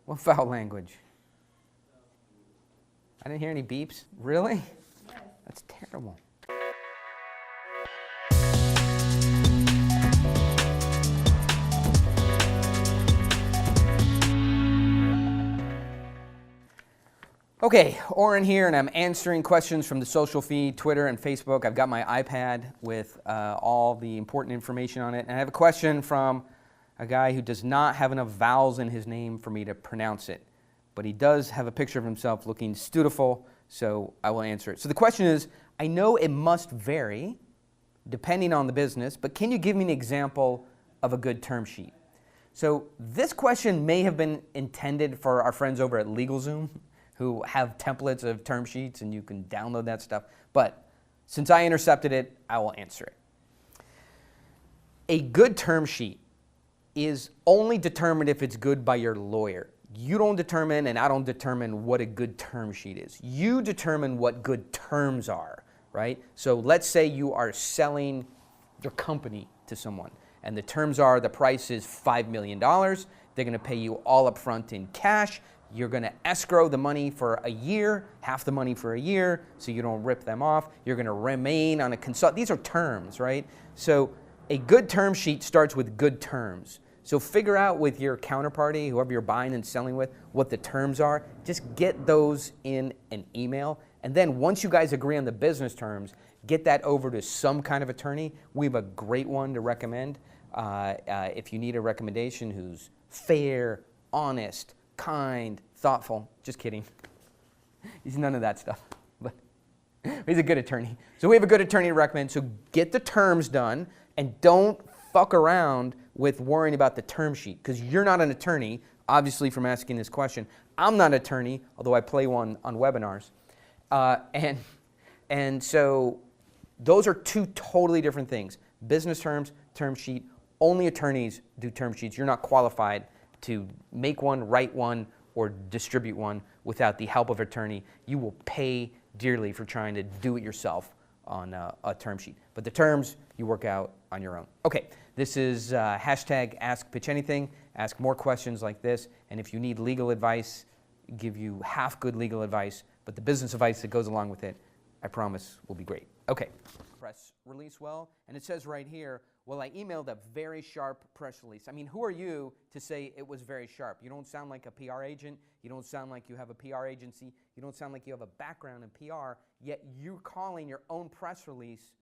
What foul language? I didn't hear any beeps. Really? Yes. That's terrible. Okay, Oren here, and I'm answering questions from the social feed, Twitter and Facebook. I've got my iPad with all the important information on it. And I have a question from a guy who does not have enough vowels in his name for me to pronounce it. But he does have a picture of himself looking stutiful, so I will answer it. So the question is, I know it must vary depending on the business, but can you give me an example of a good term sheet? So this question may have been intended for our friends over at LegalZoom, who have templates of term sheets and you can download that stuff. But since I intercepted it, I will answer it. A good term sheet is only determined if it's good by your lawyer. You don't determine, and I don't determine what a good term sheet is. You determine what good terms are, right? So let's say you are selling your company to someone, and the terms are the price is $5 million. They're going to pay you all up front in cash. You're going to escrow the money for a year, half the money for a year, so you don't rip them off. You're going to remain on a consult. These are terms, right? So a good term sheet starts with good terms. So figure out with your counterparty, whoever you're buying and selling with, what the terms are. Just get those in an email. And then once you guys agree on the business terms, get that over to some kind of attorney. We have a great one to recommend. If you need a recommendation who's fair, honest, kind, thoughtful. Just kidding. He's none of that stuff. But he's a good attorney. So we have a good attorney to recommend. So get the terms done and don't fuck around with worrying about the term sheet, because you're not an attorney, obviously, from asking this question. I'm not an attorney, although I play one on webinars. And so those are two totally different things. Business terms, term sheet. Only attorneys do term sheets. You're not qualified to make one, write one, or distribute one without the help of an attorney. You will pay dearly for trying to do it yourself on a term sheet. But the terms, you work out on your own. Okay, this is hashtag AskPitchAnything. Ask more questions like this. And if you need legal advice, give you half good legal advice, but the business advice that goes along with it, I promise, will be great. Okay, press release well. And it says right here, well, I emailed a very sharp press release. I mean, who are you to say it was very sharp? You don't sound like a PR agent. You don't sound like you have a PR agency. You don't sound like you have a background in PR, yet you're calling your own press release